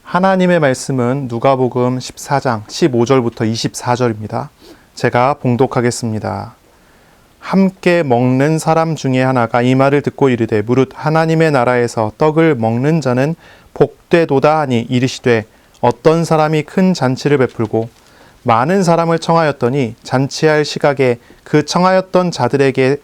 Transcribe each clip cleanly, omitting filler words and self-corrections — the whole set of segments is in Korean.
하나님의 말씀은 누가복음 14장 15절부터 24절입니다. 제가 봉독하겠습니다. 함께 먹는 사람 중에 하나가 이 말을 듣고 이르되 무릇 하나님의 나라에서 떡을 먹는 자는 복되도다 하니 이르시되 어떤 사람이 큰 잔치를 베풀고 많은 사람을 청하였더니 잔치할 시각에 그 청하였던 자들에게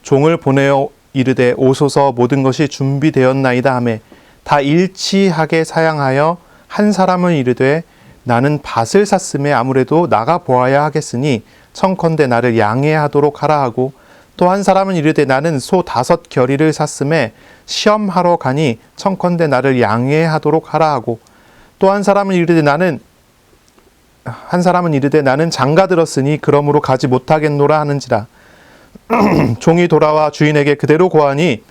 종을 보내어 이르되 오소서 모든 것이 준비되었나이다 하매 다 일치하게 사양하여 한 사람은 이르되 나는 밭을 샀음에 아무래도 나가 보아야 하겠으니 청컨대 나를 양해하도록 하라 하고 또 한 사람은 이르되 나는 소 5겨리를 샀음에 시험하러 가니 청컨대 나를 양해하도록 하라 하고 또 한 사람은 이르되 나는 장가 들었으니 그러므로 가지 못하겠노라 하는지라. 종이 돌아와 주인에게 그대로 고하니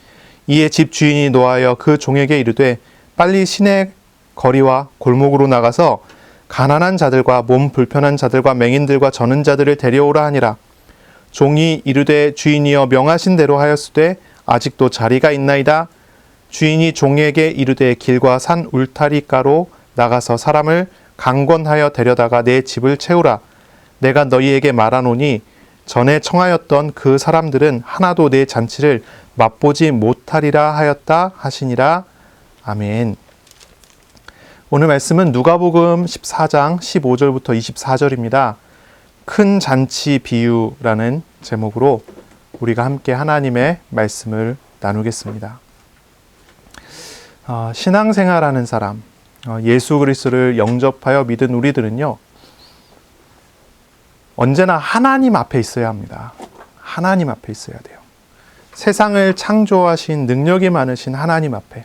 이에 집 주인이 노하여 그 종에게 이르되 빨리 시내 거리와 골목으로 나가서 가난한 자들과 몸 불편한 자들과 맹인들과 저는 자들을 데려오라 하니라. 종이 이르되 주인이여 명하신 대로 하였으되 아직도 자리가 있나이다. 주인이 종에게 이르되 길과 산 울타리가로 나가서 사람을 강권하여 데려다가 내 집을 채우라. 내가 너희에게 말하노니 전에 청하였던 그 사람들은 하나도 내 잔치를 맛보지 못하리라 하였다 하시니라. 아멘. 오늘 말씀은 누가복음 14장 15절부터 24절입니다. 큰 잔치 비유라는 제목으로 우리가 함께 하나님의 말씀을 나누겠습니다. 신앙생활하는 사람, 예수 그리스도를 영접하여 믿은 우리들은요, 언제나 하나님 앞에 있어야 합니다. 하나님 앞에 있어야 돼요. 세상을 창조하신 능력이 많으신 하나님 앞에,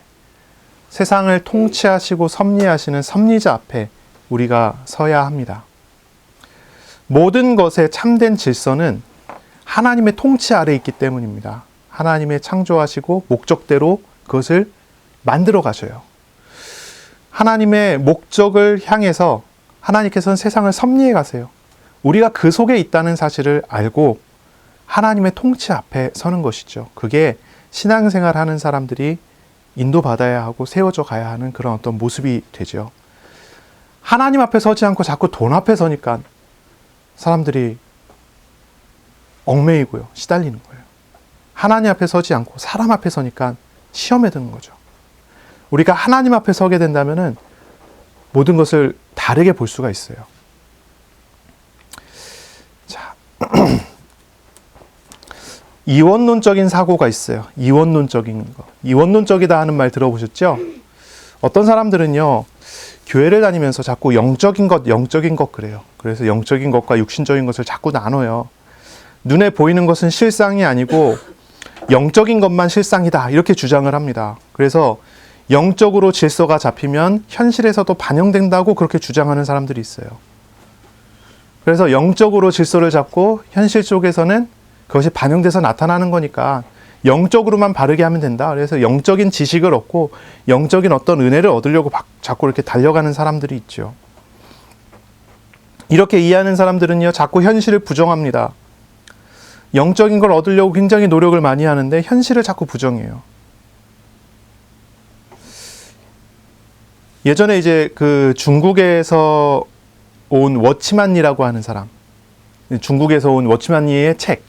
세상을 통치하시고 섭리하시는 섭리자 앞에 우리가 서야 합니다. 모든 것의 참된 질서는 하나님의 통치 아래 있기 때문입니다. 하나님의 창조하시고 목적대로 그것을 만들어 가셔요. 하나님의 목적을 향해서 하나님께서는 세상을 섭리해 가세요. 우리가 그 속에 있다는 사실을 알고 하나님의 통치 앞에 서는 것이죠. 그게 신앙생활 하는 사람들이 인도받아야 하고 세워져 가야 하는 그런 어떤 모습이 되죠. 하나님 앞에 서지 않고 자꾸 돈 앞에 서니까 사람들이 얽매이고요. 시달리는 거예요. 하나님 앞에 서지 않고 사람 앞에 서니까 시험에 드는 거죠. 우리가 하나님 앞에 서게 된다면은 모든 것을 다르게 볼 수가 있어요. 자, 이원론적인 사고가 있어요. 이원론적인 거. 이원론적이다 하는 말 들어보셨죠? 어떤 사람들은요, 교회를 다니면서 자꾸 영적인 것 그래요. 그래서 영적인 것과 육신적인 것을 자꾸 나눠요. 눈에 보이는 것은 실상이 아니고 영적인 것만 실상이다. 이렇게 주장을 합니다. 그래서 영적으로 질서가 잡히면 현실에서도 반영된다고 그렇게 주장하는 사람들이 있어요. 그래서 영적으로 질서를 잡고 현실 속에서는 그것이 반영돼서 나타나는 거니까 영적으로만 바르게 하면 된다. 그래서 영적인 지식을 얻고 영적인 어떤 은혜를 얻으려고 자꾸 이렇게 달려가는 사람들이 있죠. 이렇게 이해하는 사람들은요, 자꾸 현실을 부정합니다. 영적인 걸 얻으려고 굉장히 노력을 많이 하는데 현실을 자꾸 부정해요. 예전에 이제 그 중국에서 온 워치만니라고 하는 사람, 중국에서 온 워치만니의 책,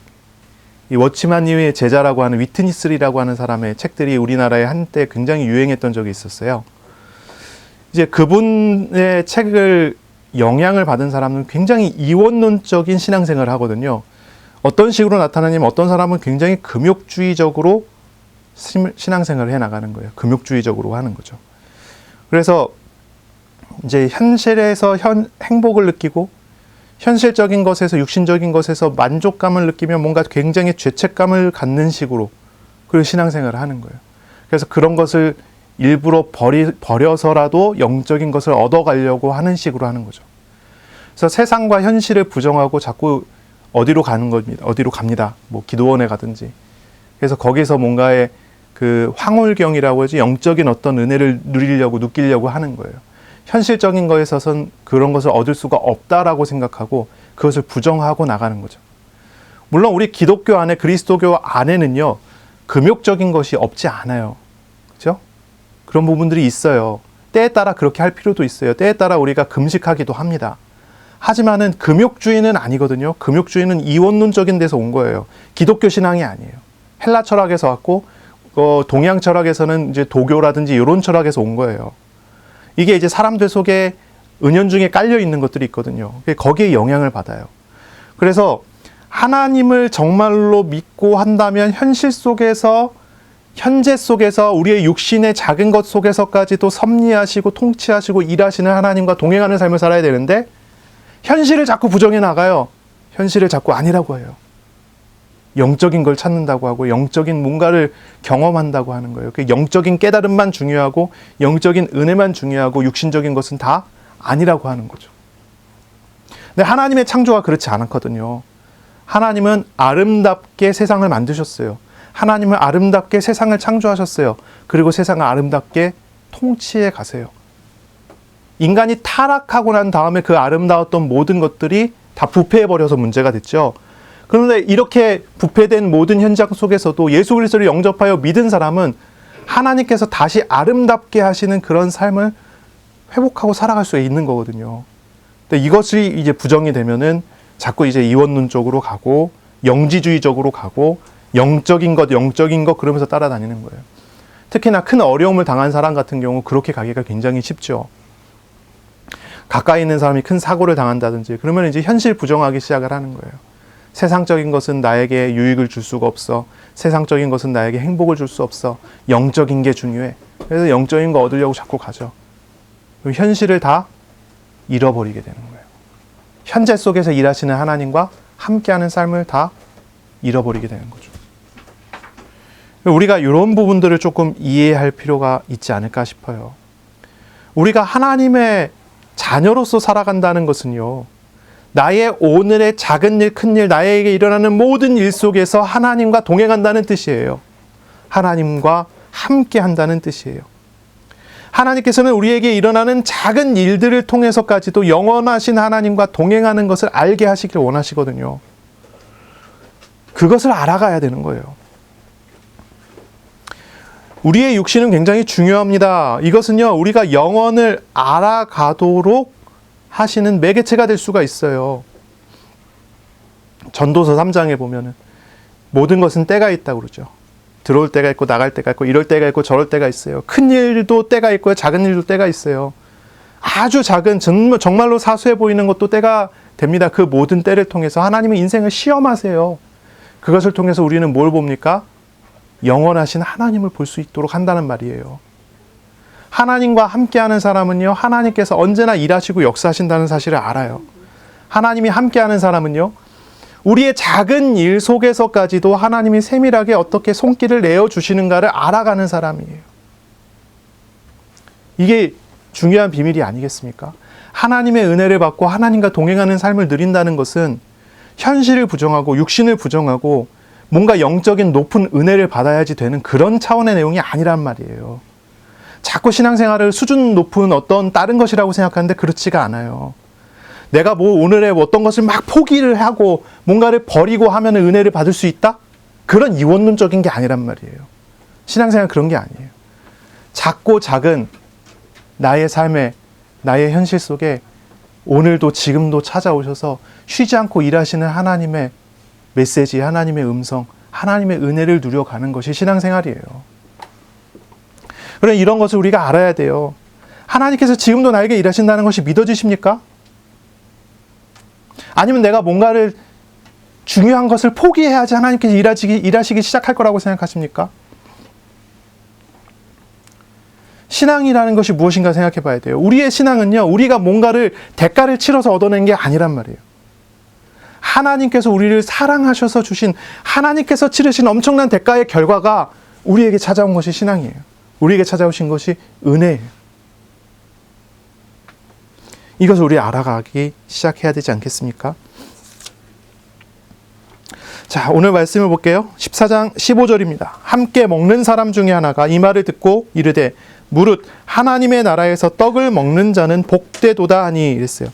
이 워치만니의 제자라고 하는 위트니스리라고 하는 사람의 책들이 우리나라에 한때 굉장히 유행했던 적이 있었어요. 이제 그분의 책을 영향을 받은 사람은 굉장히 이원론적인 신앙생활을 하거든요. 어떤 식으로 나타나냐면 어떤 사람은 굉장히 금욕주의적으로 신앙생활을 해나가는 거예요. 금욕주의적으로 하는 거죠. 그래서 이제 현실에서 행복을 느끼고 현실적인 것에서 육신적인 것에서 만족감을 느끼면 뭔가 굉장히 죄책감을 갖는 식으로 그 신앙생활을 하는 거예요. 그래서 그런 것을 일부러 버려서라도 영적인 것을 얻어가려고 하는 식으로 하는 거죠. 그래서 세상과 현실을 부정하고 자꾸 어디로 가는 겁니다. 어디로 갑니다. 뭐 기도원에 가든지. 그래서 거기서 뭔가의 그 황홀경이라고 하지 영적인 어떤 은혜를 느끼려고 하는 거예요. 현실적인 거에 있어서는 그런 것을 얻을 수가 없다라고 생각하고 그것을 부정하고 나가는 거죠. 물론 우리 기독교 안에 그리스도교 안에는요, 금욕적인 것이 없지 않아요. 그렇죠? 그런 부분들이 있어요. 때에 따라 그렇게 할 필요도 있어요. 때에 따라 우리가 금식하기도 합니다. 하지만은 금욕주의는 아니거든요. 금욕주의는 이원론적인 데서 온 거예요. 기독교 신앙이 아니에요. 헬라 철학에서 왔고 동양 철학에서는 이제 도교라든지 이런 철학에서 온 거예요. 이게 이제 사람들 속에 은연중에 깔려 있는 것들이 있거든요. 거기에 영향을 받아요. 그래서 하나님을 정말로 믿고 한다면 현실 속에서, 현재 속에서, 우리의 육신의 작은 것 속에서까지도 섭리하시고 통치하시고 일하시는 하나님과 동행하는 삶을 살아야 되는데, 현실을 자꾸 부정해 나가요. 현실을 자꾸 아니라고 해요. 영적인 걸 찾는다고 하고 영적인 뭔가를 경험한다고 하는 거예요. 그 영적인 깨달음만 중요하고 영적인 은혜만 중요하고 육신적인 것은 다 아니라고 하는 거죠. 근데 하나님의 창조가 그렇지 않았거든요. 하나님은 아름답게 세상을 만드셨어요. 하나님은 아름답게 세상을 창조하셨어요. 그리고 세상을 아름답게 통치해 가세요. 인간이 타락하고 난 다음에 그 아름다웠던 모든 것들이 다 부패해버려서 문제가 됐죠. 그런데 이렇게 부패된 모든 현장 속에서도 예수 그리스도를 영접하여 믿은 사람은 하나님께서 다시 아름답게 하시는 그런 삶을 회복하고 살아갈 수 있는 거거든요. 근데 이것이 이제 부정이 되면은 자꾸 이제 이원론 쪽으로 가고 영지주의적으로 가고 영적인 것 그러면서 따라다니는 거예요. 특히나 큰 어려움을 당한 사람 같은 경우 그렇게 가기가 굉장히 쉽죠. 가까이 있는 사람이 큰 사고를 당한다든지 그러면 이제 현실 부정하기 시작을 하는 거예요. 세상적인 것은 나에게 유익을 줄 수가 없어. 세상적인 것은 나에게 행복을 줄 수 없어. 영적인 게 중요해. 그래서 영적인 거 얻으려고 자꾸 가죠. 그리고 현실을 다 잃어버리게 되는 거예요. 현재 속에서 일하시는 하나님과 함께하는 삶을 다 잃어버리게 되는 거죠. 우리가 이런 부분들을 조금 이해할 필요가 있지 않을까 싶어요. 우리가 하나님의 자녀로서 살아간다는 것은요, 나의 오늘의 작은 일, 큰 일, 나에게 일어나는 모든 일 속에서 하나님과 동행한다는 뜻이에요. 하나님과 함께 한다는 뜻이에요. 하나님께서는 우리에게 일어나는 작은 일들을 통해서까지도 영원하신 하나님과 동행하는 것을 알게 하시길 원하시거든요. 그것을 알아가야 되는 거예요. 우리의 육신은 굉장히 중요합니다. 이것은요, 우리가 영원을 알아가도록 하시는 매개체가 될 수가 있어요. 전도서 3장에 보면은 모든 것은 때가 있다고 그러죠. 들어올 때가 있고 나갈 때가 있고 이럴 때가 있고 저럴 때가 있어요. 큰 일도 때가 있고요. 작은 일도 때가 있어요. 아주 작은 정말로 사소해 보이는 것도 때가 됩니다. 그 모든 때를 통해서 하나님의 인생을 시험하세요. 그것을 통해서 우리는 뭘 봅니까? 영원하신 하나님을 볼 수 있도록 한다는 말이에요. 하나님과 함께하는 사람은요, 하나님께서 언제나 일하시고 역사하신다는 사실을 알아요. 하나님이 함께하는 사람은요, 우리의 작은 일 속에서까지도 하나님이 세밀하게 어떻게 손길을 내어주시는가를 알아가는 사람이에요. 이게 중요한 비밀이 아니겠습니까? 하나님의 은혜를 받고 하나님과 동행하는 삶을 누린다는 것은 현실을 부정하고 육신을 부정하고 뭔가 영적인 높은 은혜를 받아야지 되는 그런 차원의 내용이 아니란 말이에요. 자꾸 신앙생활을 수준 높은 어떤 다른 것이라고 생각하는데 그렇지가 않아요. 내가 오늘의 어떤 것을 막 포기를 하고 뭔가를 버리고 하면 은혜를 받을 수 있다? 그런 이원론적인 게 아니란 말이에요. 신앙생활 그런 게 아니에요. 작고 작은 나의 삶에, 나의 현실 속에 오늘도 지금도 찾아오셔서 쉬지 않고 일하시는 하나님의 메시지, 하나님의 음성, 하나님의 은혜를 누려가는 것이 신앙생활이에요. 그래, 이런 것을 우리가 알아야 돼요. 하나님께서 지금도 나에게 일하신다는 것이 믿어지십니까? 아니면 내가 뭔가를 중요한 것을 포기해야지 하나님께서 일하시기 시작할 거라고 생각하십니까? 신앙이라는 것이 무엇인가 생각해 봐야 돼요. 우리의 신앙은요, 우리가 뭔가를 대가를 치러서 얻어낸 게 아니란 말이에요. 하나님께서 우리를 사랑하셔서 주신, 하나님께서 치르신 엄청난 대가의 결과가 우리에게 찾아온 것이 신앙이에요. 우리에게 찾아오신 것이 은혜예요. 이것을 우리 알아가기 시작해야 되지 않겠습니까? 자, 오늘 말씀을 볼게요. 14장 15절입니다. 함께 먹는 사람 중에 하나가 이 말을 듣고 이르되 무릇 하나님의 나라에서 떡을 먹는 자는 복되도다 하니 이랬어요.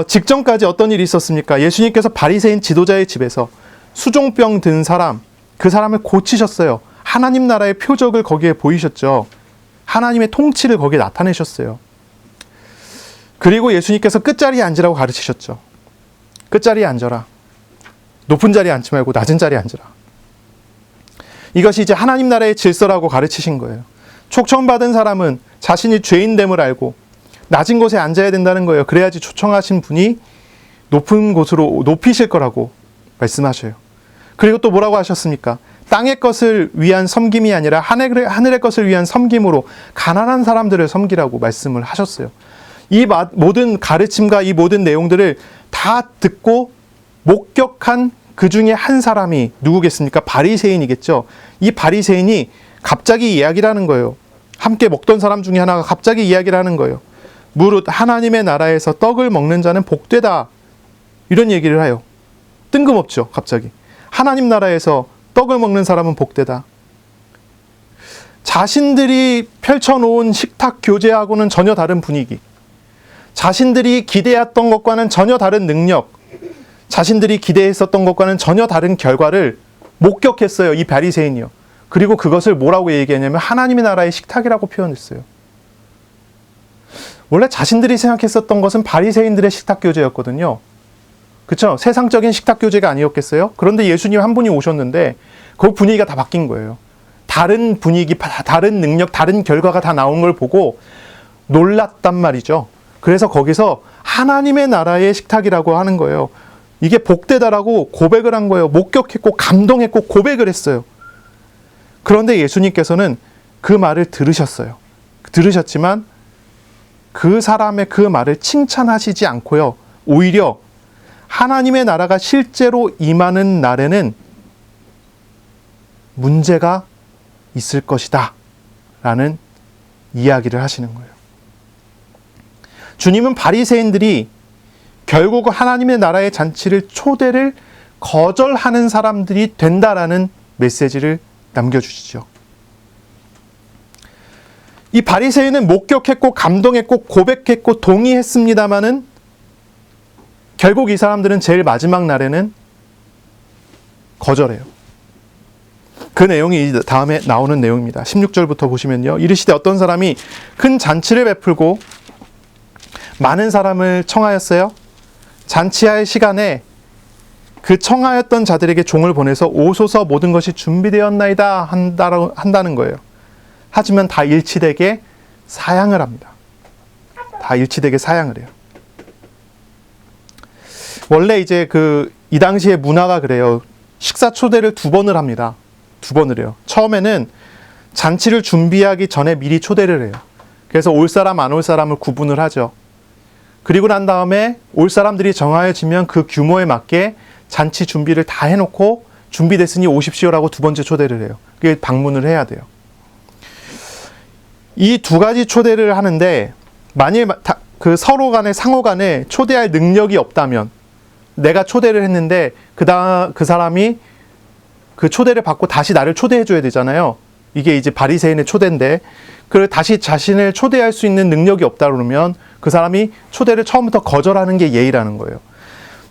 직전까지 어떤 일이 있었습니까? 예수님께서 바리새인 지도자의 집에서 수종병 든 사람, 그 사람을 고치셨어요. 하나님 나라의 표적을 거기에 보이셨죠. 하나님의 통치를 거기에 나타내셨어요. 그리고 예수님께서 끝자리에 앉으라고 가르치셨죠. 끝자리에 앉아라. 높은 자리에 앉지 말고 낮은 자리에 앉으라. 이것이 이제 하나님 나라의 질서라고 가르치신 거예요. 초청받은 사람은 자신이 죄인됨을 알고 낮은 곳에 앉아야 된다는 거예요. 그래야지 초청하신 분이 높은 곳으로 높이실 거라고 말씀하셔요. 그리고 또 뭐라고 하셨습니까? 땅의 것을 위한 섬김이 아니라 하늘의 것을 위한 섬김으로 가난한 사람들을 섬기라고 말씀을 하셨어요. 이 모든 가르침과 이 모든 내용들을 다 듣고 목격한 그 중에 한 사람이 누구겠습니까? 바리새인이겠죠. 이 바리새인이 갑자기 이야기를 하는 거예요. 함께 먹던 사람 중에 하나가 갑자기 이야기를 하는 거예요. 무릇 하나님의 나라에서 떡을 먹는 자는 복되다. 이런 얘기를 해요. 뜬금없죠, 갑자기. 하나님 나라에서 떡을 먹는 사람은 복되다. 자신들이 펼쳐놓은 식탁 교제하고는 전혀 다른 분위기. 자신들이 기대했던 것과는 전혀 다른 능력. 자신들이 기대했었던 것과는 전혀 다른 결과를 목격했어요, 이 바리새인이요. 그리고 그것을 뭐라고 얘기했냐면 하나님의 나라의 식탁이라고 표현했어요. 원래 자신들이 생각했었던 것은 바리새인들의 식탁 교제였거든요. 그렇죠? 세상적인 식탁 교제가 아니었겠어요? 그런데 예수님 한 분이 오셨는데 그 분위기가 다 바뀐 거예요. 다른 분위기, 다른 능력, 다른 결과가 다 나온 걸 보고 놀랐단 말이죠. 그래서 거기서 하나님의 나라의 식탁이라고 하는 거예요. 이게 복되다라고 고백을 한 거예요. 목격했고 감동했고 고백을 했어요. 그런데 예수님께서는 그 말을 들으셨어요. 들으셨지만 그 사람의 그 말을 칭찬하시지 않고요. 오히려 하나님의 나라가 실제로 임하는 날에는 문제가 있을 것이다 라는 이야기를 하시는 거예요. 주님은 바리새인들이 결국 하나님의 나라의 잔치를 초대를 거절하는 사람들이 된다라는 메시지를 남겨주시죠. 이 바리새인은 목격했고 감동했고 고백했고 동의했습니다마는 결국 이 사람들은 제일 마지막 날에는 거절해요. 그 내용이 다음에 나오는 내용입니다. 16절부터 보시면요. 이르시되 어떤 사람이 큰 잔치를 베풀고 많은 사람을 청하였어요. 잔치할 시간에 그 청하였던 자들에게 종을 보내서 오소서 모든 것이 준비되었나이다 한다는 거예요. 하지만 다 일치되게 사양을 합니다. 다 일치되게 사양을 해요. 원래 이제 이 당시의 문화가 그래요. 식사 초대를 2번을 합니다. 2번을 해요. 처음에는 잔치를 준비하기 전에 미리 초대를 해요. 그래서 올 사람 안 올 사람을 구분을 하죠. 그리고 난 다음에 올 사람들이 정하여지면 그 규모에 맞게 잔치 준비를 다 해놓고 준비됐으니 오십시오라고 2번째 초대를 해요. 그게 방문을 해야 돼요. 이 2가지 초대를 하는데 만일 그 서로 간에 상호 간에 초대할 능력이 없다면 내가 초대를 했는데 그 사람이 그 초대를 받고 다시 나를 초대해 줘야 되잖아요. 이게 이제 바리새인의 초대인데 그 다시 자신을 초대할 수 있는 능력이 없다 그러면 그 사람이 초대를 처음부터 거절하는 게 예의라는 거예요.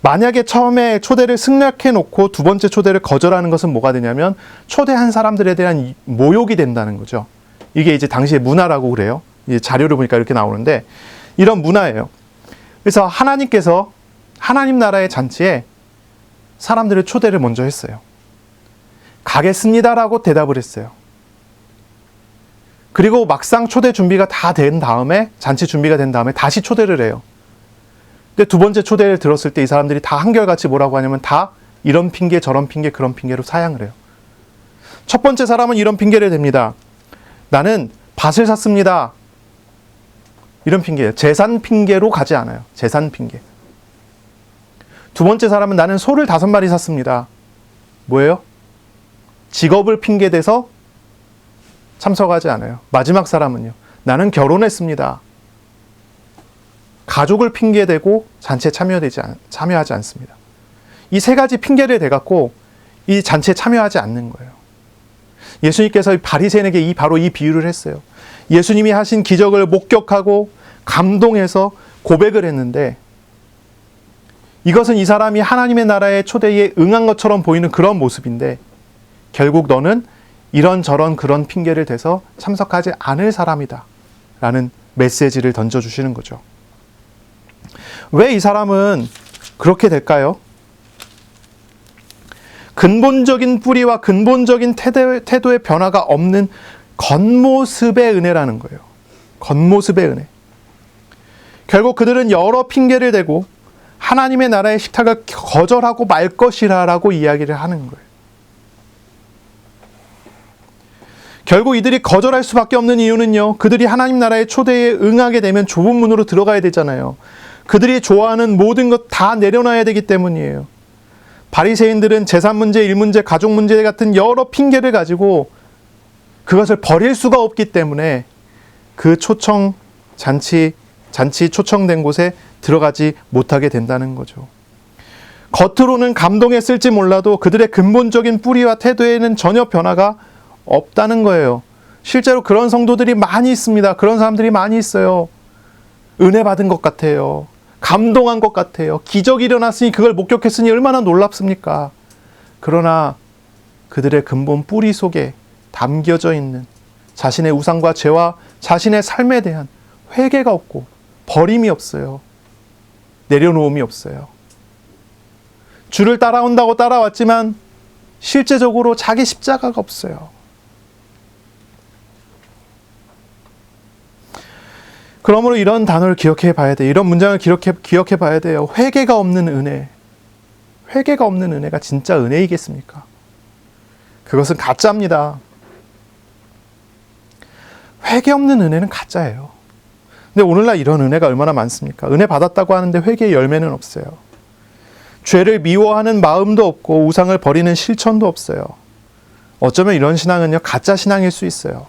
만약에 처음에 초대를 승낙해 놓고 2번째 초대를 거절하는 것은 뭐가 되냐면 초대한 사람들에 대한 모욕이 된다는 거죠. 이게 이제 당시의 문화라고 그래요. 이제 자료를 보니까 이렇게 나오는데 이런 문화예요. 그래서 하나님께서 하나님 나라의 잔치에 사람들을 초대를 먼저 했어요. 가겠습니다라고 대답을 했어요. 그리고 막상 초대 준비가 다 된 다음에 잔치 준비가 된 다음에 다시 초대를 해요. 근데 2번째 초대를 들었을 때 이 사람들이 다 한결같이 뭐라고 하냐면 다 이런 핑계 저런 핑계 그런 핑계로 사양을 해요. 첫 번째 사람은 이런 핑계를 댑니다. 나는 밭을 샀습니다. 이런 핑계예요. 재산 핑계로 가지 않아요. 재산 핑계. 2번째 사람은 나는 소를 5마리 샀습니다. 뭐예요? 직업을 핑계대서 참석하지 않아요. 마지막 사람은요. 나는 결혼했습니다. 가족을 핑계대고 잔치에 참여하지 않습니다. 이 3가지 핑계를 대갖고 이 잔치에 참여하지 않는 거예요. 예수님께서 바리새인에게 바로 이 비유를 했어요. 예수님이 하신 기적을 목격하고 감동해서 고백을 했는데 이것은 이 사람이 하나님의 나라의 초대에 응한 것처럼 보이는 그런 모습인데 결국 너는 이런저런 그런 핑계를 대서 참석하지 않을 사람이다 라는 메시지를 던져주시는 거죠. 왜 이 사람은 그렇게 될까요? 근본적인 뿌리와 근본적인 태도의 변화가 없는 겉모습의 은혜라는 거예요. 겉모습의 은혜. 결국 그들은 여러 핑계를 대고 하나님의 나라의 식탁을 거절하고 말 것이라고 이야기를 하는 거예요. 결국 이들이 거절할 수밖에 없는 이유는요, 그들이 하나님 나라의 초대에 응하게 되면 좁은 문으로 들어가야 되잖아요. 그들이 좋아하는 모든 것 다 내려놔야 되기 때문이에요. 바리새인들은 재산 문제, 일 문제, 가족 문제 같은 여러 핑계를 가지고 그것을 버릴 수가 없기 때문에 그 잔치 초청된 곳에 들어가지 못하게 된다는 거죠. 겉으로는 감동했을지 몰라도 그들의 근본적인 뿌리와 태도에는 전혀 변화가 없다는 거예요. 실제로 그런 성도들이 많이 있습니다. 그런 사람들이 많이 있어요. 은혜 받은 것 같아요. 감동한 것 같아요. 기적이 일어났으니 그걸 목격했으니 얼마나 놀랍습니까? 그러나 그들의 근본 뿌리 속에 담겨져 있는 자신의 우상과 죄와 자신의 삶에 대한 회개가 없고 버림이 없어요. 내려놓음이 없어요. 주를 따라온다고 따라왔지만 실제적으로 자기 십자가가 없어요. 그러므로 이런 단어를 기억해 봐야 돼요. 이런 문장을 기억해 봐야 돼요. 회개가 없는 은혜. 회개가 없는 은혜가 진짜 은혜이겠습니까? 그것은 가짜입니다. 회개 없는 은혜는 가짜예요. 근데 오늘날 이런 은혜가 얼마나 많습니까? 은혜 받았다고 하는데 회개의 열매는 없어요. 죄를 미워하는 마음도 없고 우상을 버리는 실천도 없어요. 어쩌면 이런 신앙은요, 가짜 신앙일 수 있어요.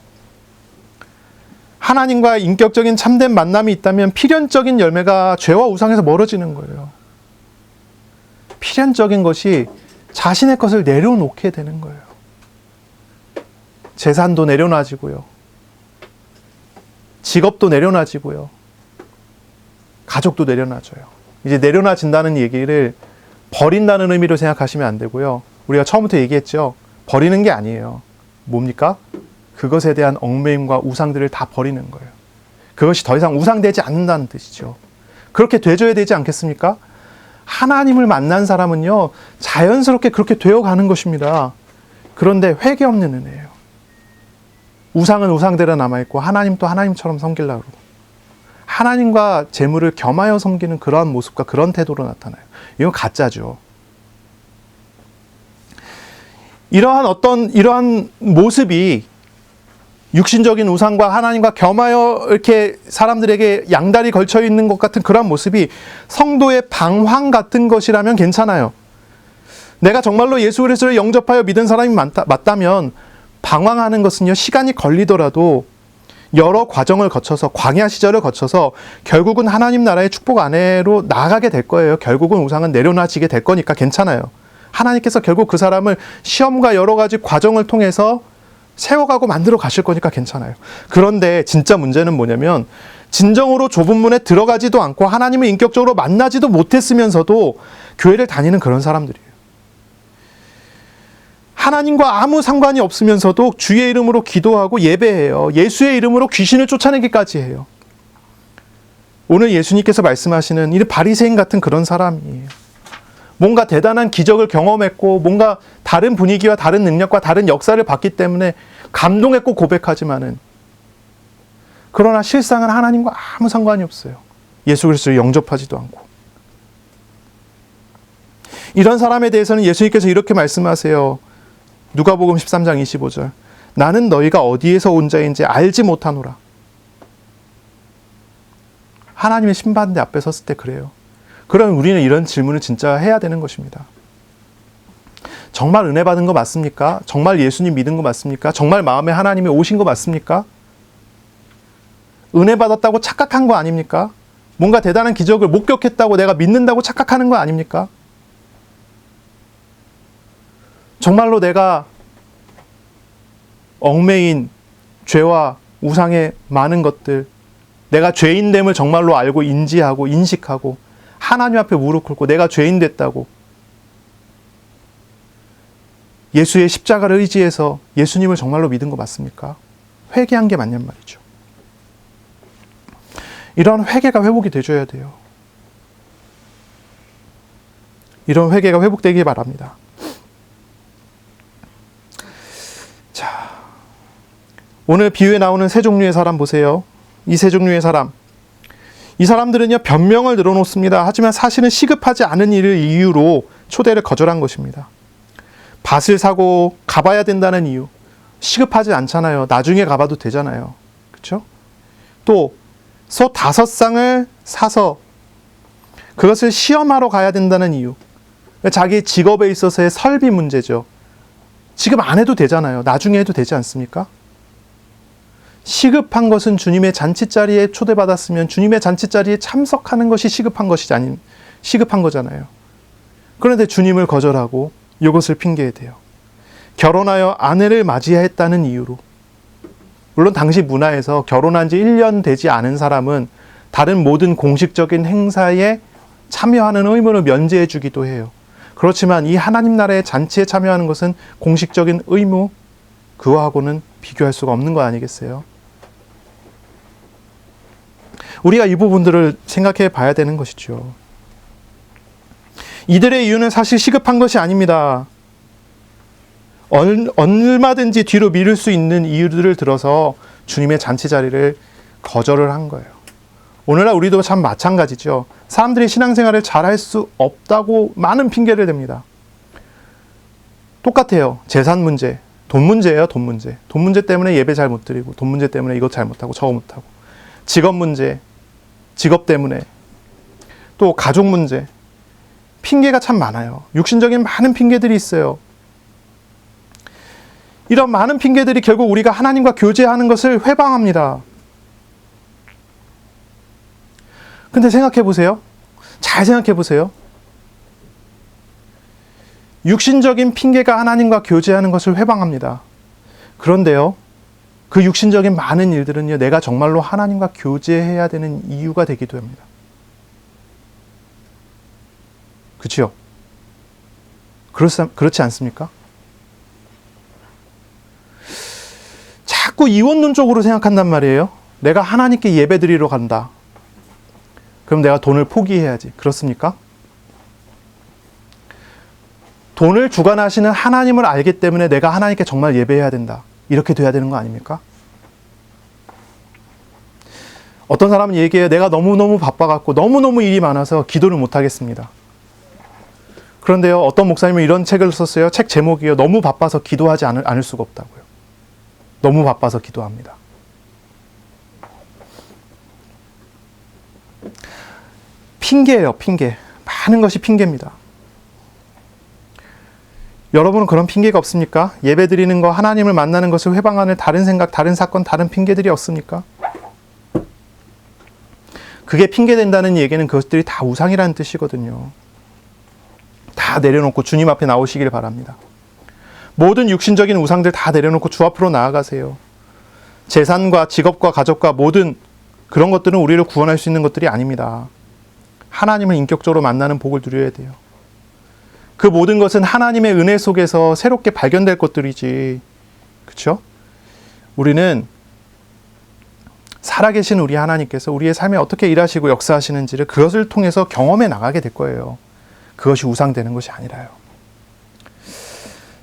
하나님과 인격적인 참된 만남이 있다면 필연적인 열매가 죄와 우상에서 멀어지는 거예요. 필연적인 것이 자신의 것을 내려놓게 되는 거예요. 재산도 내려놔지고요. 직업도 내려놔지고요. 가족도 내려놔져요. 이제 내려놔진다는 얘기를 버린다는 의미로 생각하시면 안 되고요. 우리가 처음부터 얘기했죠. 버리는 게 아니에요. 뭡니까? 그것에 대한 얽매임과 우상들을 다 버리는 거예요. 그것이 더 이상 우상되지 않는다는 뜻이죠. 그렇게 되줘야 되지 않겠습니까? 하나님을 만난 사람은요, 자연스럽게 그렇게 되어가는 것입니다. 그런데 회개 없는 은혜예요. 우상은 우상대로 남아있고 하나님 또 하나님처럼 섬기려고 그러고 하나님과 재물을 겸하여 섬기는 그러한 모습과 그런 태도로 나타나요. 이건 가짜죠. 이러한 모습이 육신적인 우상과 하나님과 겸하여 이렇게 사람들에게 양다리 걸쳐 있는 것 같은 그런 모습이 성도의 방황 같은 것이라면 괜찮아요. 내가 정말로 예수 그리스도를 영접하여 믿은 사람이 맞다면 방황하는 것은요, 시간이 걸리더라도 여러 과정을 거쳐서, 광야 시절을 거쳐서 결국은 하나님 나라의 축복 안으로 나아가게 될 거예요. 결국은 우상은 내려놔지게 될 거니까 괜찮아요. 하나님께서 결국 그 사람을 시험과 여러 가지 과정을 통해서 세워가고 만들어 가실 거니까 괜찮아요. 그런데 진짜 문제는 뭐냐면 진정으로 좁은 문에 들어가지도 않고 하나님을 인격적으로 만나지도 못했으면서도 교회를 다니는 그런 사람들이에요. 하나님과 아무 상관이 없으면서도 주의 이름으로 기도하고 예배해요. 예수의 이름으로 귀신을 쫓아내기까지 해요. 오늘 예수님께서 말씀하시는 이 바리새인 같은 그런 사람이에요. 뭔가 대단한 기적을 경험했고 뭔가 다른 분위기와 다른 능력과 다른 역사를 봤기 때문에 감동했고 고백하지만은 그러나 실상은 하나님과 아무 상관이 없어요. 예수 그리스도를 영접하지도 않고. 이런 사람에 대해서는 예수님께서 이렇게 말씀하세요. 누가복음 13장 25절. 나는 너희가 어디에서 온 자인지 알지 못하노라. 하나님의 심판대 앞에 섰을 때 그래요. 그럼 우리는 이런 질문을 진짜 해야 되는 것입니다. 정말 은혜 받은 거 맞습니까? 정말 예수님 믿은 거 맞습니까? 정말 마음에 하나님이 오신 거 맞습니까? 은혜 받았다고 착각한 거 아닙니까? 뭔가 대단한 기적을 목격했다고 내가 믿는다고 착각하는 거 아닙니까? 정말로 내가 얽매인 죄와 우상의 많은 것들, 내가 죄인됨을 정말로 알고 인지하고 인식하고 하나님 앞에 무릎 꿇고 내가 죄인 됐다고 예수의 십자가를 의지해서 예수님을 정말로 믿은 거 맞습니까? 회개한 게 맞냔 말이죠. 이런 회개가 회복이 되줘야 돼요. 이런 회개가 회복되길 바랍니다. 자, 오늘 비유에 나오는 세 종류의 사람 보세요. 이 세 종류의 사람. 이 사람들은요, 변명을 늘어놓습니다. 하지만 사실은 시급하지 않은 일을 이유로 초대를 거절한 것입니다. 밭을 사고 가봐야 된다는 이유. 시급하지 않잖아요. 나중에 가봐도 되잖아요. 그렇죠? 또 소 5쌍을 사서 그것을 시험하러 가야 된다는 이유. 자기 직업에 있어서의 설비 문제죠. 지금 안 해도 되잖아요. 나중에 해도 되지 않습니까? 시급한 것은 주님의 잔치자리에 초대받았으면 주님의 잔치자리에 참석하는 것이 시급한 것이 아닌 시급한 거잖아요. 그런데 주님을 거절하고 이것을 핑계대요. 결혼하여 아내를 맞이했다는 이유로. 물론 당시 문화에서 결혼한 지 1년 되지 않은 사람은 다른 모든 공식적인 행사에 참여하는 의무를 면제해 주기도 해요. 그렇지만 이 하나님 나라의 잔치에 참여하는 것은 공식적인 의무, 그와하고는 비교할 수가 없는 거 아니겠어요? 우리가 이 부분들을 생각해 봐야 되는 것이죠. 이들의 이유는 사실 시급한 것이 아닙니다. 얼마든지 뒤로 미룰 수 있는 이유들을 들어서 주님의 잔치 자리를 거절을 한 거예요. 오늘날 우리도 참 마찬가지죠. 사람들이 신앙생활을 잘할 수 없다고 많은 핑계를 댑니다. 똑같아요. 재산 문제, 돈 문제예요. 돈 문제. 돈 문제 때문에 예배 잘 못 드리고, 돈 문제 때문에 이것 잘 못하고 저거 못하고, 직업 문제, 직업 때문에, 또 가족 문제, 핑계가 참 많아요. 육신적인 많은 핑계들이 있어요. 이런 많은 핑계들이 결국 우리가 하나님과 교제하는 것을 회방합니다. 근데 생각해 보세요. 잘 생각해 보세요. 육신적인 핑계가 하나님과 교제하는 것을 회방합니다. 그런데요, 그 육신적인 많은 일들은요, 내가 정말로 하나님과 교제해야 되는 이유가 되기도 합니다. 그렇죠? 그렇지 않습니까? 자꾸 이원론적으로 생각한단 말이에요. 내가 하나님께 예배 드리러 간다. 그럼 내가 돈을 포기해야지. 그렇습니까? 돈을 주관하시는 하나님을 알기 때문에 내가 하나님께 정말 예배해야 된다. 이렇게 돼야 되는 거 아닙니까? 어떤 사람은 얘기해요. 내가 너무너무 바빠갖고 너무너무 일이 많아서 기도를 못하겠습니다. 그런데요, 어떤 목사님은 이런 책을 썼어요. 책 제목이요. 너무 바빠서 기도하지 않을 수가 없다고요. 너무 바빠서 기도합니다. 핑계예요, 핑계. 많은 것이 핑계입니다. 여러분은 그런 핑계가 없습니까? 예배 드리는 거, 하나님을 만나는 것을 회방하는 다른 생각, 다른 사건, 다른 핑계들이 없습니까? 그게 핑계된다는 얘기는 그것들이 다 우상이라는 뜻이거든요. 다 내려놓고 주님 앞에 나오시길 바랍니다. 모든 육신적인 우상들 다 내려놓고 주 앞으로 나아가세요. 재산과 직업과 가족과 모든 그런 것들은 우리를 구원할 수 있는 것들이 아닙니다. 하나님을 인격적으로 만나는 복을 누려야 돼요. 그 모든 것은 하나님의 은혜 속에서 새롭게 발견될 것들이지. 그렇죠? 우리는 살아계신 우리 하나님께서 우리의 삶에 어떻게 일하시고 역사하시는지를 그것을 통해서 경험해 나가게 될 거예요. 그것이 우상되는 것이 아니라요.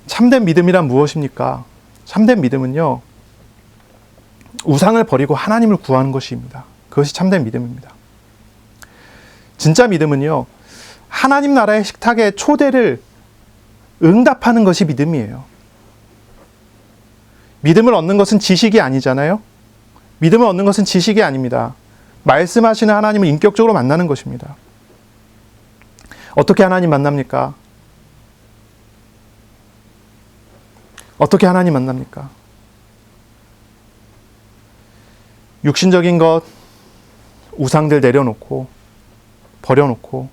참된 믿음이란 무엇입니까? 참된 믿음은요, 우상을 버리고 하나님을 구하는 것입니다. 그것이 참된 믿음입니다. 진짜 믿음은요, 하나님 나라의 식탁의 초대를 응답하는 것이 믿음이에요. 믿음을 얻는 것은 지식이 아니잖아요. 믿음을 얻는 것은 지식이 아닙니다. 말씀하시는 하나님을 인격적으로 만나는 것입니다. 어떻게 하나님 만납니까? 어떻게 하나님 만납니까? 육신적인 것, 우상들 내려놓고, 버려놓고,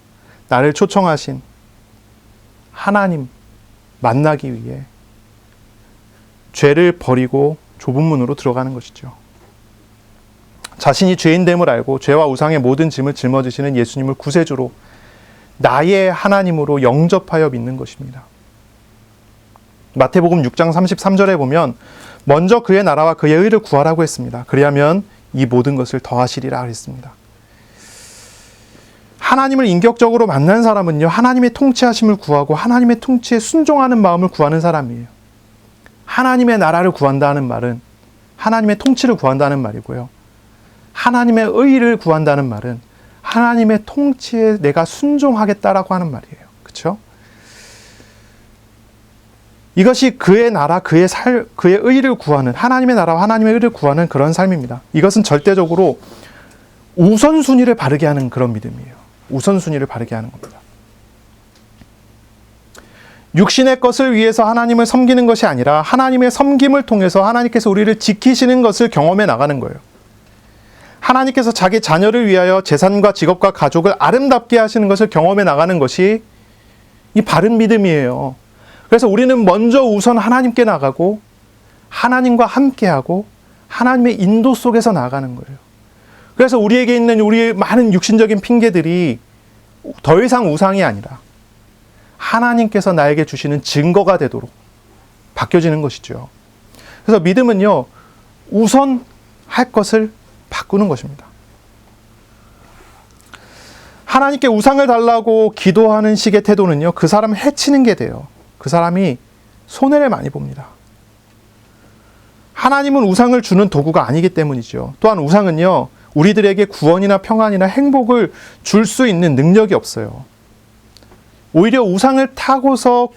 나를 초청하신 하나님 만나기 위해 죄를 버리고 좁은 문으로 들어가는 것이죠. 자신이 죄인됨을 알고 죄와 우상의 모든 짐을 짊어지시는 예수님을 구세주로 나의 하나님으로 영접하여 믿는 것입니다. 마태복음 6장 33절에 보면 먼저 그의 나라와 그의 의를 구하라고 했습니다. 그리하면 이 모든 것을 더하시리라 그랬습니다. 하나님을 인격적으로 만난 사람은요, 하나님의 통치하심을 구하고 하나님의 통치에 순종하는 마음을 구하는 사람이에요. 하나님의 나라를 구한다는 말은 하나님의 통치를 구한다는 말이고요. 하나님의 의를 구한다는 말은 하나님의 통치에 내가 순종하겠다라고 하는 말이에요. 그렇죠? 이것이 그의 나라, 그의 의를 구하는, 하나님의 나라와 하나님의 의를 구하는 그런 삶입니다. 이것은 절대적으로 우선순위를 바르게 하는 그런 믿음이에요. 우선순위를 바르게 하는 겁니다. 육신의 것을 위해서 하나님을 섬기는 것이 아니라 하나님의 섬김을 통해서 하나님께서 우리를 지키시는 것을 경험해 나가는 거예요. 하나님께서 자기 자녀를 위하여 재산과 직업과 가족을 아름답게 하시는 것을 경험해 나가는 것이 이 바른 믿음이에요. 그래서 우리는 먼저 우선 하나님께 나가고 하나님과 함께하고 하나님의 인도 속에서 나아가는 거예요. 그래서 우리에게 있는 우리의 많은 육신적인 핑계들이 더 이상 우상이 아니라 하나님께서 나에게 주시는 증거가 되도록 바뀌어지는 것이죠. 그래서 믿음은요, 우선 할 것을 바꾸는 것입니다. 하나님께 우상을 달라고 기도하는 식의 태도는요, 그 사람을 해치는 게 돼요. 그 사람이 손해를 많이 봅니다. 하나님은 우상을 주는 도구가 아니기 때문이죠. 또한 우상은요, 우리들에게 구원이나 평안이나 행복을 줄 수 있는 능력이 없어요. 오히려 우상을 타고서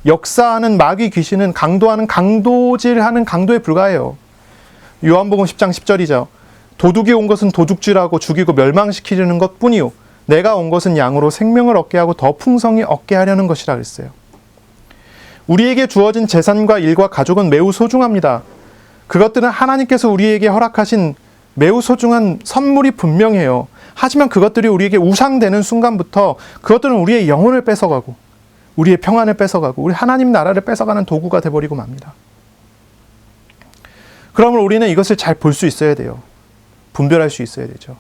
역사하는 마귀 귀신은 강도하는 강도질하는 강도에 불과해요. 요한복음 10장 10절이죠. 도둑이 온 것은 도둑질하고 죽이고 멸망시키려는 것뿐이요 내가 온 것은 양으로 생명을 얻게 하고 더 풍성히 얻게 하려는 것이라 그랬어요. 우리에게 주어진 재산과 일과 가족은 매우 소중합니다. 그것들은 하나님께서 우리에게 허락하신 매우 소중한 선물이 분명해요. 하지만 그것들이 우리에게 우상되는 순간부터 그것들은 우리의 영혼을 뺏어가고 우리의 평안을 뺏어가고 우리 하나님 나라를 뺏어가는 도구가 돼버리고 맙니다. 그러면 우리는 이것을 잘 볼 수 있어야 돼요. 분별할 수 있어야 되죠.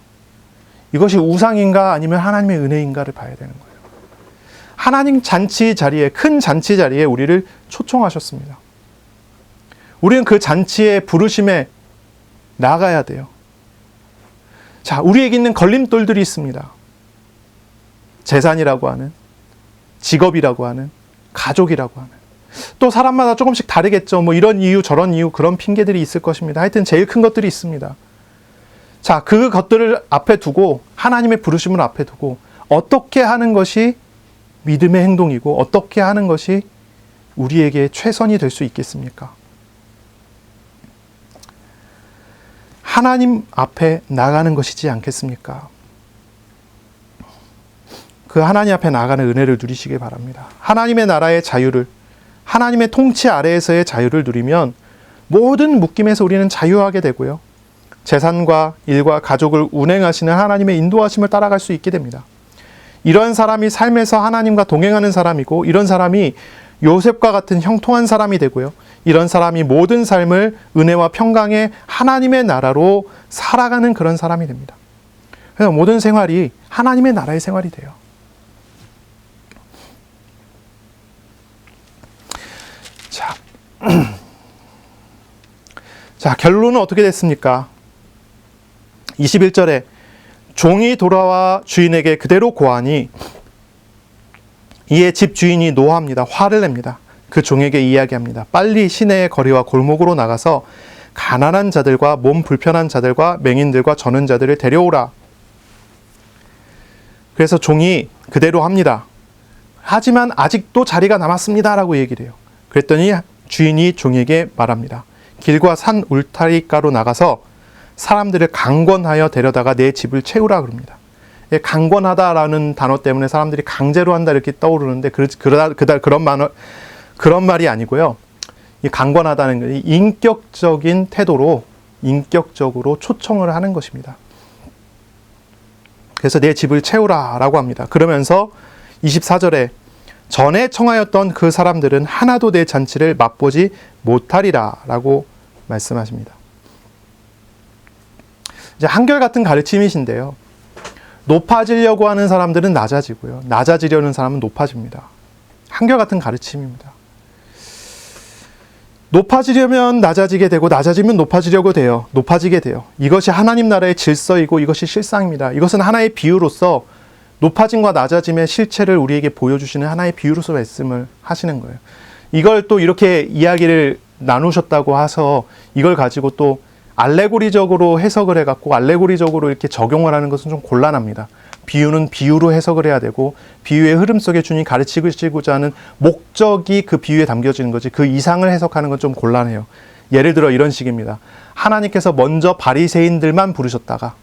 이것이 우상인가 아니면 하나님의 은혜인가를 봐야 되는 거예요. 하나님 잔치 자리에, 큰 잔치 자리에 우리를 초청하셨습니다. 우리는 그 잔치의 부르심에 나가야 돼요. 자, 우리에게 있는 걸림돌들이 있습니다. 재산이라고 하는, 직업이라고 하는, 가족이라고 하는. 또 사람마다 조금씩 다르겠죠. 뭐 이런 이유, 저런 이유, 그런 핑계들이 있을 것입니다. 하여튼 제일 큰 것들이 있습니다. 자, 그것들을 앞에 두고, 하나님의 부르심을 앞에 두고, 어떻게 하는 것이 믿음의 행동이고, 어떻게 하는 것이 우리에게 최선이 될 수 있겠습니까? 하나님 앞에 나가는 것이지 않겠습니까? 그 하나님 앞에 나가는 은혜를 누리시길 바랍니다. 하나님의 나라의 자유를, 하나님의 통치 아래에서의 자유를 누리면 모든 묶임에서 우리는 자유하게 되고요. 재산과 일과 가족을 운행하시는 하나님의 인도하심을 따라갈 수 있게 됩니다. 이런 사람이 삶에서 하나님과 동행하는 사람이고, 이런 사람이 요셉과 같은 형통한 사람이 되고요. 이런 사람이 모든 삶을 은혜와 평강의 하나님의 나라로 살아가는 그런 사람이 됩니다. 그래서 모든 생활이 하나님의 나라의 생활이 돼요. 자, 결론은 어떻게 됐습니까? 21절에 종이 돌아와 주인에게 그대로 고하니 이에 집 주인이 노합니다. 화를 냅니다. 그 종에게 이야기합니다. 빨리 시내의 거리와 골목으로 나가서 가난한 자들과 몸 불편한 자들과 맹인들과 저는 자들을 데려오라. 그래서 종이 그대로 합니다. 하지만 아직도 자리가 남았습니다. 라고 얘기를 해요. 그랬더니 주인이 종에게 말합니다. 길과 산 울타리가로 나가서 사람들을 강권하여 데려다가 내 집을 채우라 그럽니다. 강권하다라는 단어 때문에 사람들이 강제로 한다 이렇게 떠오르는데 그런 말이 아니고요. 이 강권하다는 건 인격적인 태도로 인격적으로 초청을 하는 것입니다. 그래서 내 집을 채우라 라고 합니다. 그러면서 24절에 전에 청하였던 그 사람들은 하나도 내 잔치를 맛보지 못하리라 라고 말씀하십니다. 이제 한결같은 가르침이신데요. 높아지려고 하는 사람들은 낮아지고요. 낮아지려는 사람은 높아집니다. 한결같은 가르침입니다. 높아지려면 낮아지게 되고 낮아지면 높아지려고 돼요. 높아지게 돼요. 이것이 하나님 나라의 질서이고 이것이 실상입니다. 이것은 하나의 비유로서 높아짐과 낮아짐의 실체를 우리에게 보여주시는 하나의 비유로서 말씀을 하시는 거예요. 이걸 또 이렇게 이야기를 나누셨다고 해서 이걸 가지고 또 알레고리적으로 해석을 해갖고 알레고리적으로 이렇게 적용을 하는 것은 좀 곤란합니다. 비유는 비유로 해석을 해야 되고 비유의 흐름 속에 주님이 가르치고자 하는 목적이 그 비유에 담겨지는 거지 그 이상을 해석하는 건 좀 곤란해요. 예를 들어 이런 식입니다. 하나님께서 먼저 바리새인들만 부르셨다가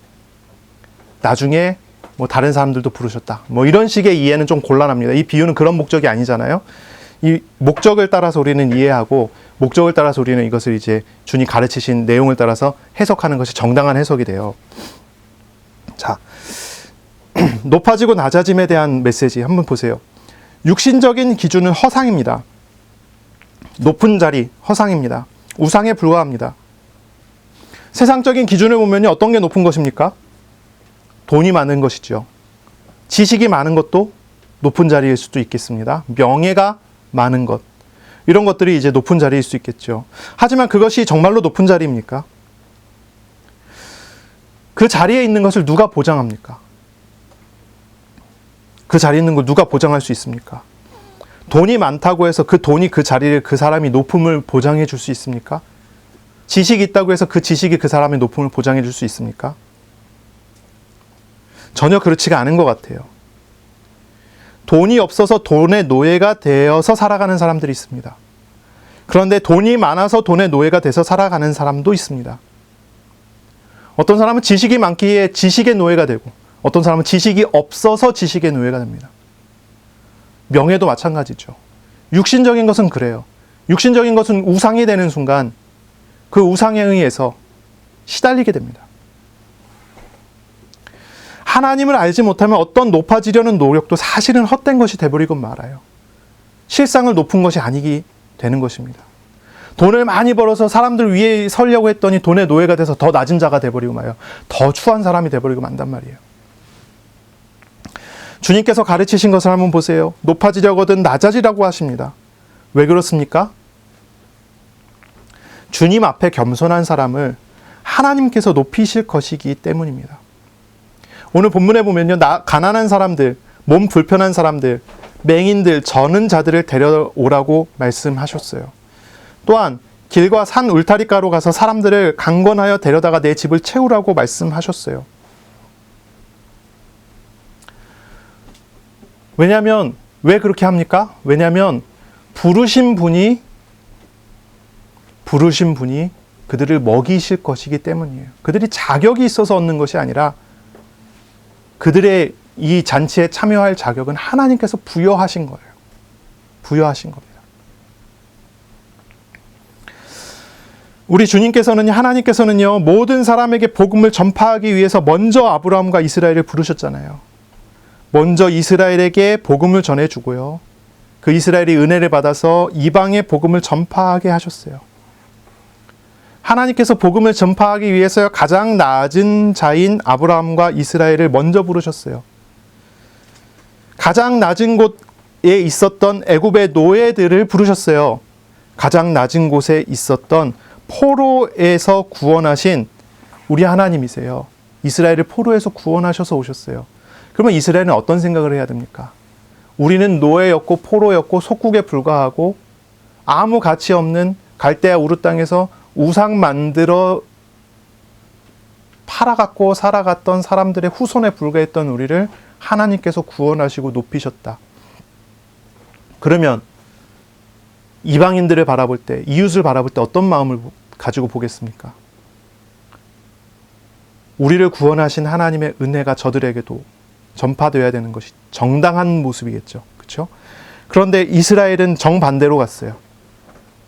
나중에 뭐 다른 사람들도 부르셨다. 뭐 이런 식의 이해는 좀 곤란합니다. 이 비유는 그런 목적이 아니잖아요. 이 목적을 따라서 우리는 이해하고 목적을 따라서 우리는 이것을 이제 주님 가르치신 내용을 따라서 해석하는 것이 정당한 해석이 돼요. 자, 높아지고 낮아짐에 대한 메시지 한번 보세요. 육신적인 기준은 허상입니다. 높은 자리, 허상입니다. 우상에 불과합니다. 세상적인 기준을 보면 어떤 게 높은 것입니까? 돈이 많은 것이죠. 지식이 많은 것도 높은 자리일 수도 있겠습니다. 명예가 많은 것. 이런 것들이 이제 높은 자리일 수 있겠죠. 하지만 그것이 정말로 높은 자리입니까? 그 자리에 있는 것을 누가 보장합니까? 그 자리에 있는 걸 누가 보장할 수 있습니까? 돈이 많다고 해서 그 돈이 그 자리를 그 사람이 높음을 보장해 줄 수 있습니까? 지식이 있다고 해서 그 지식이 그 사람의 높음을 보장해 줄 수 있습니까? 전혀 그렇지가 않은 것 같아요. 돈이 없어서 돈의 노예가 되어서 살아가는 사람들이 있습니다. 그런데 돈이 많아서 돈의 노예가 돼서 살아가는 사람도 있습니다. 어떤 사람은 지식이 많기에 지식의 노예가 되고 어떤 사람은 지식이 없어서 지식의 노예가 됩니다. 명예도 마찬가지죠. 육신적인 것은 그래요. 육신적인 것은 우상이 되는 순간 그 우상에 의해서 시달리게 됩니다. 하나님을 알지 못하면 어떤 높아지려는 노력도 사실은 헛된 것이 돼버리고 말아요. 실상을 높은 것이 아니게 되는 것입니다. 돈을 많이 벌어서 사람들 위에 서려고 했더니 돈의 노예가 돼서 더 낮은 자가 돼버리고 말아요. 더 추한 사람이 돼버리고 만단 말이에요. 주님께서 가르치신 것을 한번 보세요. 높아지려거든 낮아지라고 하십니다. 왜 그렇습니까? 주님 앞에 겸손한 사람을 하나님께서 높이실 것이기 때문입니다. 오늘 본문에 보면요, 가난한 사람들, 몸 불편한 사람들, 맹인들, 저는 자들을 데려오라고 말씀하셨어요. 또한 길과 산 울타리가로 가서 사람들을 강권하여 데려다가 내 집을 채우라고 말씀하셨어요. 왜냐하면 왜 그렇게 합니까? 왜냐하면 부르신 분이 그들을 먹이실 것이기 때문이에요. 그들이 자격이 있어서 얻는 것이 아니라 그들의 이 잔치에 참여할 자격은 하나님께서 부여하신 거예요. 부여하신 겁니다. 우리 주님께서는 하나님께서는요, 모든 사람에게 복음을 전파하기 위해서 먼저 아브라함과 이스라엘을 부르셨잖아요. 먼저 이스라엘에게 복음을 전해주고요. 그 이스라엘이 은혜를 받아서 이방의 복음을 전파하게 하셨어요. 하나님께서 복음을 전파하기 위해서 가장 낮은 자인 아브라함과 이스라엘을 먼저 부르셨어요. 가장 낮은 곳에 있었던 애굽의 노예들을 부르셨어요. 가장 낮은 곳에 있었던 포로에서 구원하신 우리 하나님이세요. 이스라엘을 포로에서 구원하셔서 오셨어요. 그러면 이스라엘은 어떤 생각을 해야 됩니까? 우리는 노예였고 포로였고 속국에 불과하고 아무 가치 없는 갈대아 우르 땅에서 우상 만들어 팔아갖고 살아갔던 사람들의 후손에 불과했던 우리를 하나님께서 구원하시고 높이셨다. 그러면 이방인들을 바라볼 때, 이웃을 바라볼 때 어떤 마음을 가지고 보겠습니까? 우리를 구원하신 하나님의 은혜가 저들에게도 전파되어야 되는 것이 정당한 모습이겠죠. 그렇죠? 그런데 이스라엘은 정반대로 갔어요.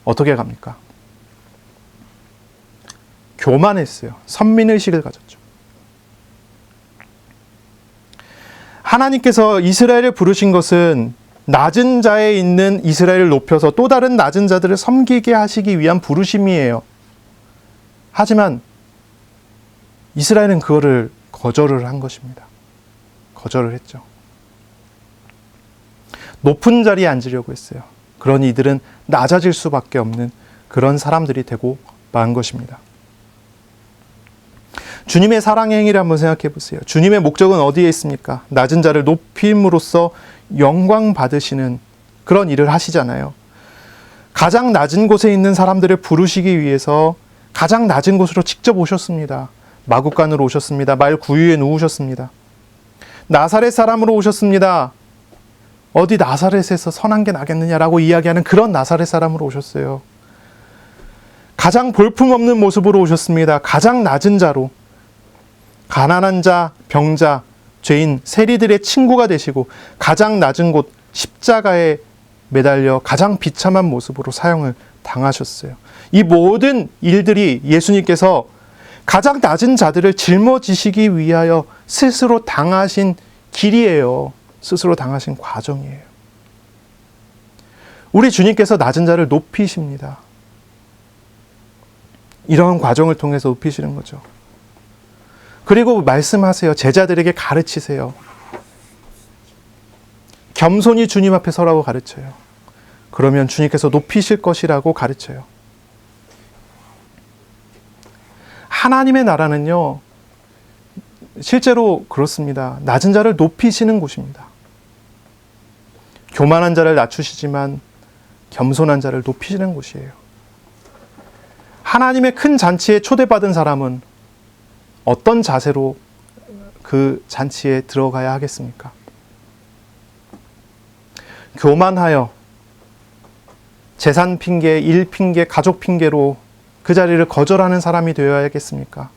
어떻게 갑니까? 교만했어요. 선민의식을 가졌죠. 하나님께서 이스라엘을 부르신 것은 낮은 자에 있는 이스라엘을 높여서 또 다른 낮은 자들을 섬기게 하시기 위한 부르심이에요. 하지만 이스라엘은 그거를 거절을 한 것입니다. 거절을 했죠. 높은 자리에 앉으려고 했어요. 그러니 이들은 낮아질 수밖에 없는 그런 사람들이 되고 만 것입니다. 주님의 사랑의 행위를 한번 생각해 보세요. 주님의 목적은 어디에 있습니까? 낮은 자를 높임으로써 영광 받으시는 그런 일을 하시잖아요. 가장 낮은 곳에 있는 사람들을 부르시기 위해서 가장 낮은 곳으로 직접 오셨습니다. 마구간으로 오셨습니다. 말 구유에 누우셨습니다. 나사렛 사람으로 오셨습니다. 어디 나사렛에서 선한 게 나겠느냐라고 이야기하는 그런 나사렛 사람으로 오셨어요. 가장 볼품없는 모습으로 오셨습니다. 가장 낮은 자로 가난한 자, 병자, 죄인, 세리들의 친구가 되시고 가장 낮은 곳 십자가에 매달려 가장 비참한 모습으로 사형을 당하셨어요. 이 모든 일들이 예수님께서 가장 낮은 자들을 짊어지시기 위하여 스스로 당하신 길이에요. 스스로 당하신 과정이에요. 우리 주님께서 낮은 자를 높이십니다. 이런 과정을 통해서 높이시는 거죠. 그리고 말씀하세요. 제자들에게 가르치세요. 겸손히 주님 앞에 서라고 가르쳐요. 그러면 주님께서 높이실 것이라고 가르쳐요. 하나님의 나라는요, 실제로 그렇습니다. 낮은 자를 높이시는 곳입니다. 교만한 자를 낮추시지만 겸손한 자를 높이시는 곳이에요. 하나님의 큰 잔치에 초대받은 사람은 어떤 자세로 그 잔치에 들어가야 하겠습니까? 교만하여 재산 핑계, 일 핑계, 가족 핑계로 그 자리를 거절하는 사람이 되어야겠습니까?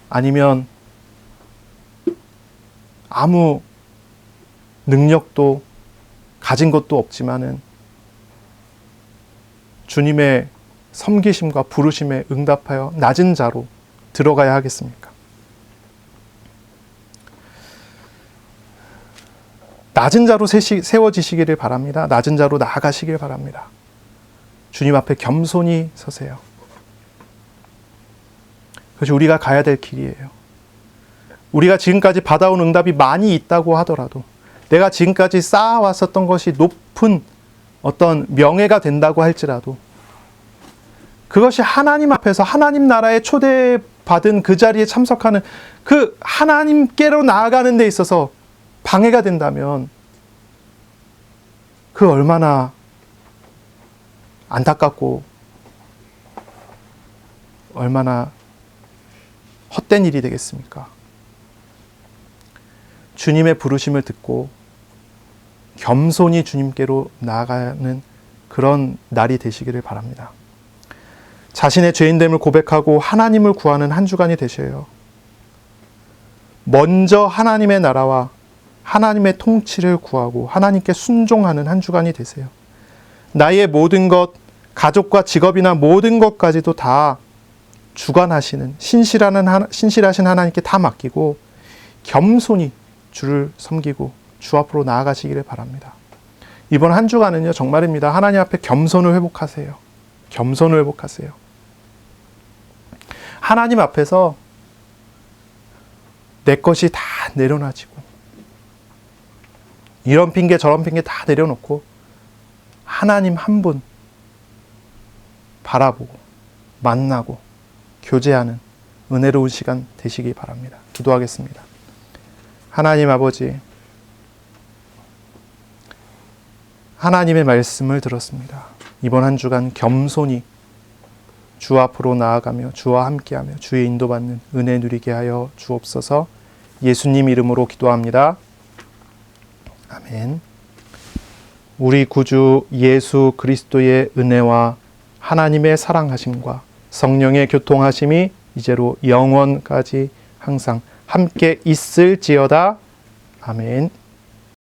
아니면 아무 능력도 가진 것도 없지만은 주님의 섬기심과 부르심에 응답하여 낮은 자로 들어가야 하겠습니까? 낮은 자로 세워지시기를 바랍니다. 낮은 자로 나아가시길 바랍니다. 주님 앞에 겸손히 서세요. 그것이 우리가 가야 될 길이에요. 우리가 지금까지 받아온 응답이 많이 있다고 하더라도, 내가 지금까지 쌓아왔었던 것이 높은 어떤 명예가 된다고 할지라도, 그것이 하나님 앞에서 하나님 나라에 초대받은 그 자리에 참석하는 그 하나님께로 나아가는 데 있어서 방해가 된다면 그 얼마나 안타깝고 얼마나 헛된 일이 되겠습니까? 주님의 부르심을 듣고 겸손히 주님께로 나아가는 그런 날이 되시기를 바랍니다. 자신의 죄인됨을 고백하고 하나님을 구하는 한 주간이 되셔요. 먼저 하나님의 나라와 하나님의 통치를 구하고 하나님께 순종하는 한 주간이 되세요. 나의 모든 것, 가족과 직업이나 모든 것까지도 다 주관하시는 신실하신 하나님께 다 맡기고 겸손히 주를 섬기고 주 앞으로 나아가시기를 바랍니다. 이번 한 주간은요, 정말입니다. 하나님 앞에 겸손을 회복하세요. 겸손을 회복하세요. 하나님 앞에서 내 것이 다 내려놔지고 이런 핑계 저런 핑계 다 내려놓고 하나님 한 분 바라보고 만나고 교제하는 은혜로운 시간 되시기 바랍니다. 기도하겠습니다. 하나님 아버지, 하나님의 말씀을 들었습니다. 이번 한 주간 겸손히 주 앞으로 나아가며 주와 함께하며 주의 인도받는 은혜 누리게 하여 주옵소서. 예수님 이름으로 기도합니다. 아멘. 우리 구주 예수 그리스도의 은혜와 하나님의 사랑하심과 성령의 교통하심이 이제로 영원까지 항상 함께 있을지어다. 아멘.